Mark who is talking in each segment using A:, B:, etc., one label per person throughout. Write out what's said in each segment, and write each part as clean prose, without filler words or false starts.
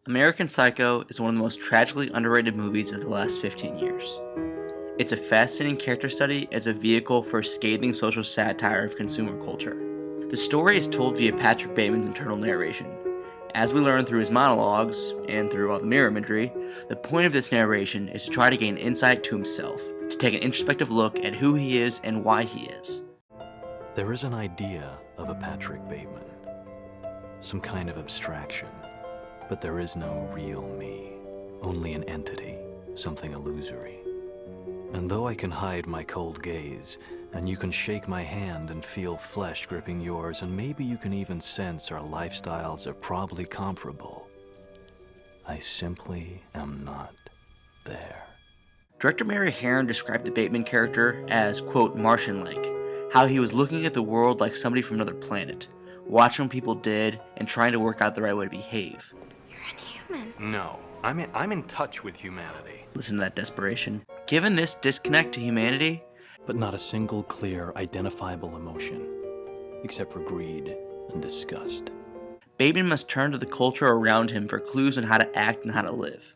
A: American Psycho is one of the most tragically underrated movies of the last 15 years. It's a fascinating character study as a vehicle for scathing social satire of consumer culture. The story is told via Patrick Bateman's internal narration. As we learn through his monologues, and through all the mirror imagery, the point of this narration is to try to gain insight to himself, to take an introspective look at who he is and why he is.
B: There is an idea of a Patrick Bateman, some kind of abstraction, but there is no real me, only an entity, something illusory. And though I can hide my cold gaze, and you can shake my hand and feel flesh gripping yours, and maybe you can even sense our lifestyles are probably comparable, I simply am not there.
A: Director Mary Herron described the Bateman character as, quote, Martian-like, how he was looking at the world like somebody from another planet, watching what people did and trying to work out the right way to behave.
C: You're inhuman.
B: No, I'm in touch with humanity.
A: Listen to that desperation. Given this disconnect to humanity,
B: But not a single clear, identifiable emotion, except for greed and disgust.
A: Bateman must turn to the culture around him for clues on how to act and how to live.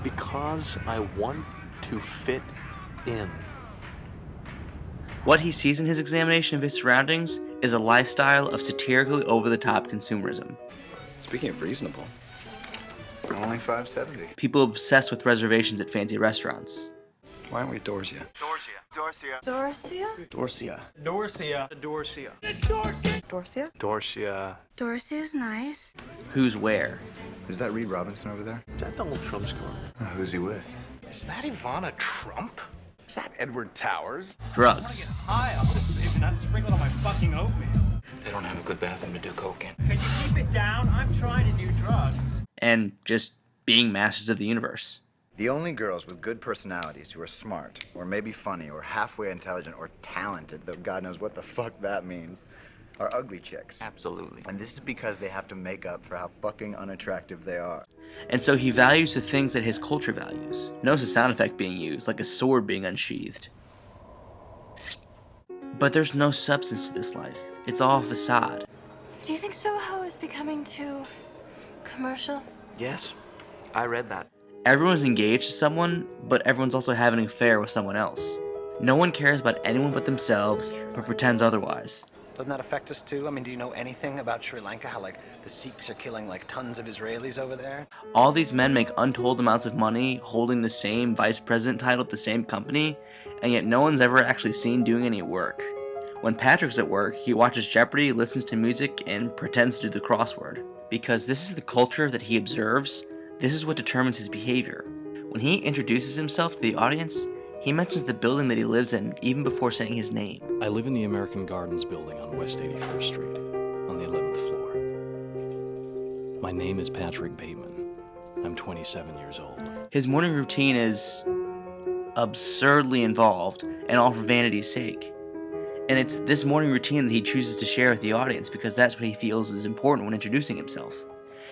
D: Because I want to fit in.
A: What he sees in his examination of his surroundings is a lifestyle of satirically over-the-top consumerism.
E: Speaking of reasonable, only $5.70.
A: People obsessed with reservations at fancy restaurants.
E: Why aren't we at Dorsia?
C: Dorcia?
E: Dorsia.
C: Dorcia?
D: Dorsia.
C: Dorcia's nice.
A: Who's where?
E: Is that Reed Robinson over there?
D: Is that Donald Trump's car?
E: Who's he with?
D: Is that Ivana Trump? Is that Edward Towers?
A: Drugs.
F: High off this baby, not sprinkled on my fucking oatmeal.
E: They don't have a good bathroom to do coke in.
F: Could you keep it down? I'm trying to do drugs.
A: And just being masters of the universe.
G: The only girls with good personalities who are smart, or maybe funny, or halfway intelligent, or talented, though God knows what the fuck that means, are ugly chicks.
D: Absolutely.
G: And this is because they have to make up for how fucking unattractive they are.
A: And so he values the things that his culture values. Notice a sound effect being used, like a sword being unsheathed. But there's no substance to this life. It's all facade.
C: Do you think Soho is becoming too commercial?
D: Yes, I read that.
A: Everyone's engaged to someone, but everyone's also having an affair with someone else. No one cares about anyone but themselves, but pretends otherwise.
H: Doesn't that affect us too? I mean, do you know anything about Sri Lanka? How, the Sikhs are killing, tons of Israelis over there?
A: All these men make untold amounts of money holding the same vice president title at the same company, and yet no one's ever actually seen doing any work. When Patrick's at work, he watches Jeopardy, listens to music, and pretends to do the crossword. Because this is the culture that he observes, this is what determines his behavior. When he introduces himself to the audience, he mentions the building that he lives in even before saying his name.
B: I live in the American Gardens building on West 81st Street, on the 11th floor. My name is Patrick Bateman. I'm 27 years old.
A: His morning routine is absurdly involved, and all for vanity's sake. And it's this morning routine that he chooses to share with the audience because that's what he feels is important when introducing himself.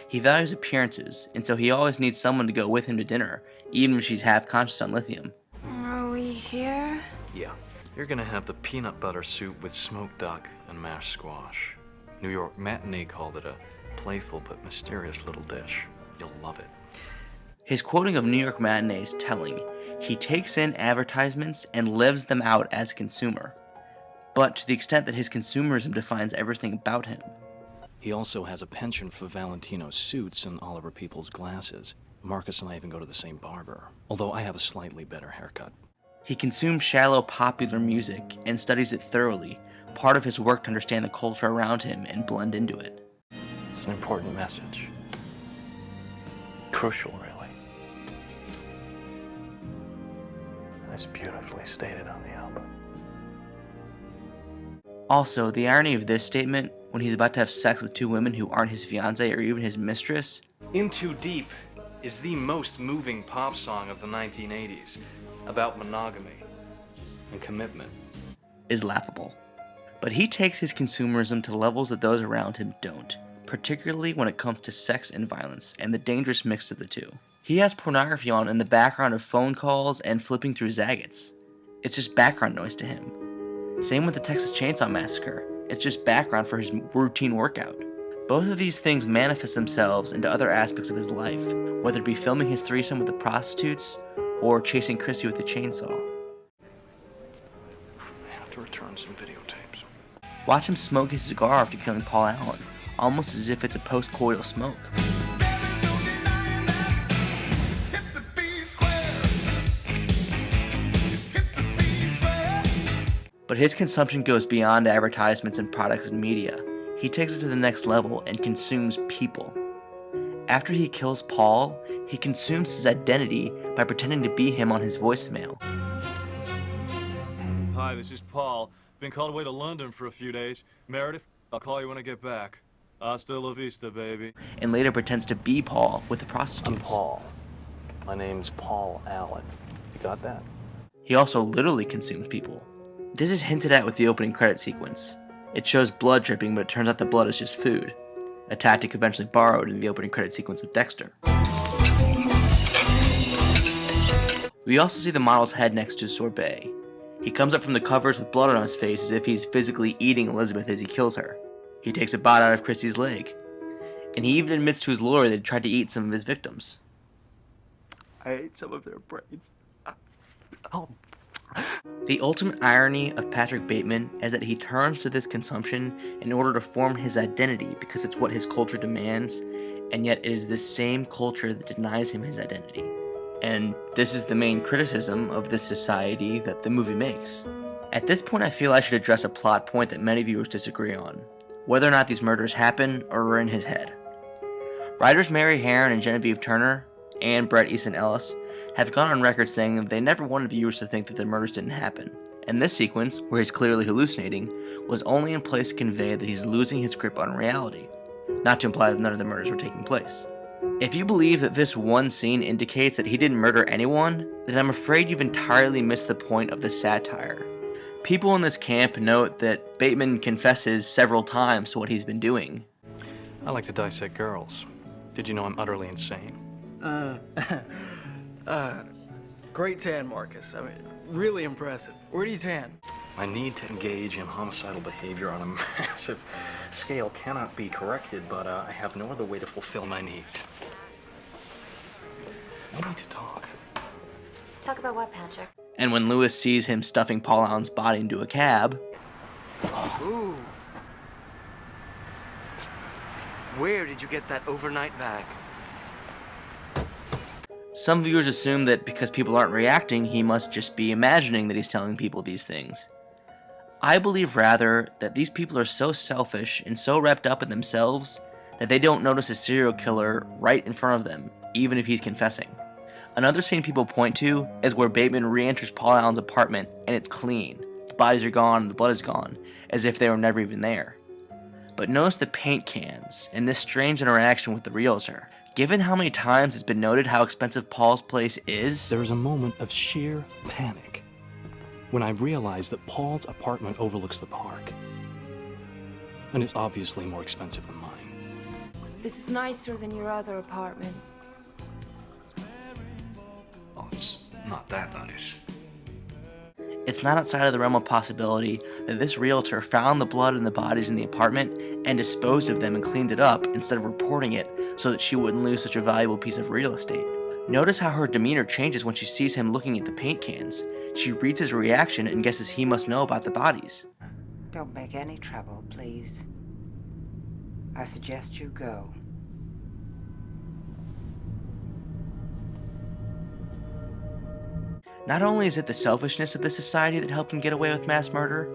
A: He values appearances, and so he always needs someone to go with him to dinner, even if she's half-conscious on lithium.
C: Are we here?
B: Yeah. You're gonna have the peanut butter soup with smoked duck and mashed squash. New York Matinee called it a playful but mysterious little dish. You'll love it.
A: His quoting of New York Matinee is telling. He takes in advertisements and lives them out as a consumer, but to the extent that his consumerism defines everything about him.
B: He also has a penchant for Valentino suits and Oliver Peoples glasses. Marcus and I even go to the same barber, although I have a slightly better haircut.
A: He consumes shallow popular music and studies it thoroughly, part of his work to understand the culture around him and blend into it.
D: It's an important message. Crucial, really. And it's beautifully stated on the album.
A: Also, the irony of this statement, when he's about to have sex with two women who aren't his fiancée or even his mistress,
B: In Too Deep is the most moving pop song of the 1980s, about monogamy and commitment.
A: is laughable. But he takes his consumerism to levels that those around him don't, particularly when it comes to sex and violence, and the dangerous mix of the two. He has pornography on in the background of phone calls and flipping through Zagat's. It's just background noise to him. Same with the Texas Chainsaw Massacre. It's just background for his routine workout. Both of these things manifest themselves into other aspects of his life, whether it be filming his threesome with the prostitutes or chasing Christy with the chainsaw.
B: I have to return some videotapes.
A: Watch him smoke his cigar after killing Paul Allen, almost as if it's a post-coital smoke. But his consumption goes beyond advertisements and products and media. He takes it to the next level and consumes people. After he kills Paul, he consumes his identity by pretending to be him on his voicemail.
I: Hi, this is Paul. Been called away to London for a few days. Meredith, I'll call you when I get back. Hasta la vista, baby.
A: And later pretends to be Paul with the
B: I'm
A: prostitutes.
B: Paul. My name's Paul Allen. You got that?
A: He also literally consumes people. This is hinted at with the opening credit sequence. It shows blood dripping, but it turns out the blood is just food, a tactic eventually borrowed in the opening credit sequence of Dexter. We also see the model's head next to a sorbet. He comes up from the covers with blood on his face as if he's physically eating Elizabeth as he kills her. He takes a bite out of Christie's leg. And he even admits to his lawyer that he tried to eat some of his victims. I ate some of their brains. The ultimate irony of Patrick Bateman is that he turns to this consumption in order to form his identity because it's what his culture demands, and yet it is this same culture that denies him his identity. And this is the main criticism of this society that the movie makes. At this point, I feel I should address a plot point that many viewers disagree on, whether or not these murders happen or are in his head. Writers Mary Herron and Genevieve Turner, and Bret Easton Ellis, have gone on record saying that they never wanted viewers to think that the murders didn't happen, and this sequence, where he's clearly hallucinating, was only in place to convey that he's losing his grip on reality, not to imply that none of the murders were taking place. If you believe that this one scene indicates that he didn't murder anyone, then I'm afraid you've entirely missed the point of the satire. People in this camp note that Bateman confesses several times to what he's been doing.
B: I like to dissect girls. Did you know I'm utterly insane?
J: Great tan, Marcus. I mean, really impressive. Where do you tan?
B: My need to engage in homicidal behavior on a massive scale cannot be corrected, but I have no other way to fulfill my needs. We need to talk.
C: Talk about what, Patrick?
A: And when Lewis sees him stuffing Paul Allen's body into a cab,
J: Ooh. Where did you get that overnight bag?
A: some viewers assume that because people aren't reacting, he must just be imagining that he's telling people these things. I believe rather that these people are so selfish and so wrapped up in themselves that they don't notice a serial killer right in front of them, even if he's confessing. Another scene people point to is where Bateman re-enters Paul Allen's apartment and it's clean. The bodies are gone and the blood is gone, as if they were never even there. But notice the paint cans and this strange interaction with the realtor. Given how many times it's been noted how expensive Paul's place is,
B: There is a moment of sheer panic when I realize that Paul's apartment overlooks the park. And it's obviously more expensive than mine.
K: This is nicer than your other apartment.
B: Oh, it's not that nice.
A: it's not outside of the realm of possibility that this realtor found the blood and the bodies in the apartment and disposed of them and cleaned it up instead of reporting it so that she wouldn't lose such a valuable piece of real estate. Notice how her demeanor changes when she sees him looking at the paint cans. She reads his reaction and guesses he must know about the bodies.
L: Don't make any trouble, please. I suggest you go.
A: Not only is it the selfishness of the society that helped him get away with mass murder,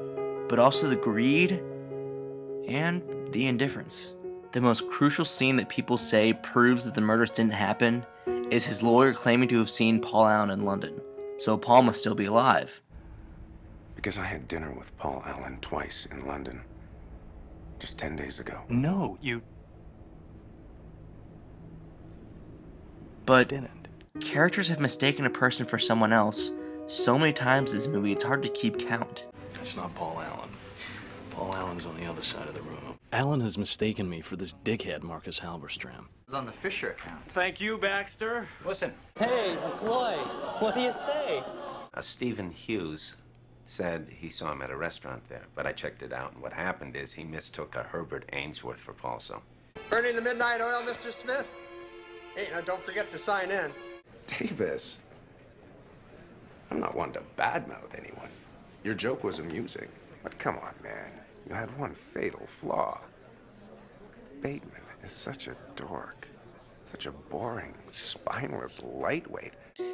A: but also the greed and the indifference. The most crucial scene that people say proves that the murders didn't happen is his lawyer claiming to have seen Paul Allen in London, so Paul must still be alive.
M: Because I had dinner with Paul Allen twice in London, just 10 days ago.
B: No, you
A: But
B: didn't.
A: characters have mistaken a person for someone else so many times in this movie it's hard to keep count.
B: That's not Paul Allen. Paul Allen's on the other side of the room. Allen has mistaken me for this dickhead Marcus Halberstram.
G: It's on the Fisher account.
F: Thank you, Baxter.
G: Listen,
N: Hey, McCloy, what do you say?
O: Stephen Hughes said he saw him at a restaurant there, but I checked it out, and what happened is he mistook a Herbert Ainsworth for Paulso.
P: Burning the midnight oil, Mr. Smith? Hey, now don't forget to sign in.
M: Davis, I'm not one to badmouth anyone. Your joke was amusing, but come on, man. You had one fatal flaw. Bateman is such a dork. Such a boring, spineless lightweight.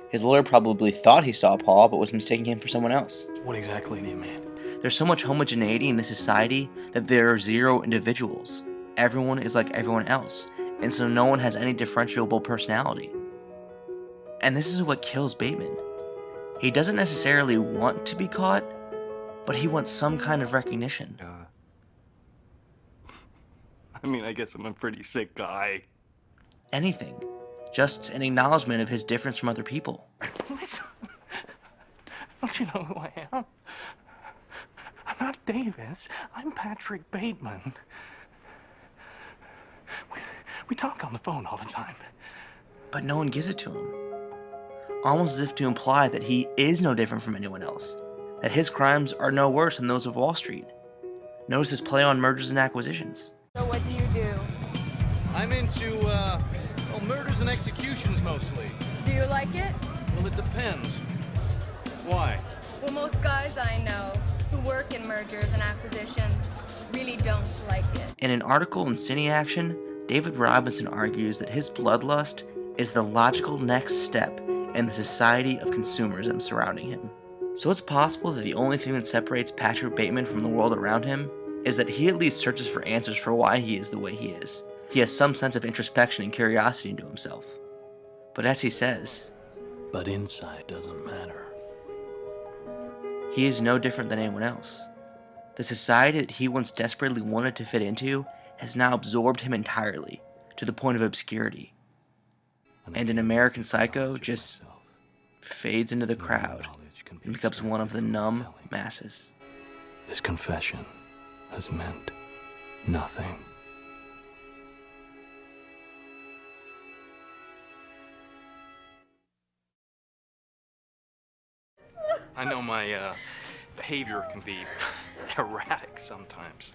A: His lawyer probably thought he saw Paul, but was mistaking him for someone else.
B: What exactly do you mean?
A: There's so much homogeneity in this society that there are zero individuals. Everyone is like everyone else, and so no one has any differentiable personality. And this is what kills Bateman. He doesn't necessarily want to be caught, but he wants some kind of recognition.
J: I mean, I guess I'm a pretty sick guy.
A: Anything. Just an acknowledgement of his difference from other people.
B: Don't you know who I am? I'm not Davis. I'm Patrick Bateman. We talk on the phone all the time.
A: But no one gives it to him. Almost as if to imply that he is no different from anyone else. That his crimes are no worse than those of Wall Street. Notice his play on mergers and acquisitions.
C: So what do you do?
I: I'm into, murders and executions mostly.
C: Do you like it?
I: Well, it depends. Why?
C: Well, most guys I know who work in mergers and acquisitions really don't like it.
A: In an article in Cine Action, David Robinson argues that his bloodlust is the logical next step in the society of consumerism surrounding him. So it's possible that the only thing that separates Patrick Bateman from the world around him is that he at least searches for answers for why he is the way he is. He has some sense of introspection and curiosity into himself. But as he says,
B: but inside doesn't matter.
A: He is no different than anyone else. The society that he once desperately wanted to fit into has now absorbed him entirely, to the point of obscurity. And an American Psycho just fades into the crowd and becomes one of the numb masses.
B: This confession has meant nothing.
J: I know my behavior can be erratic sometimes.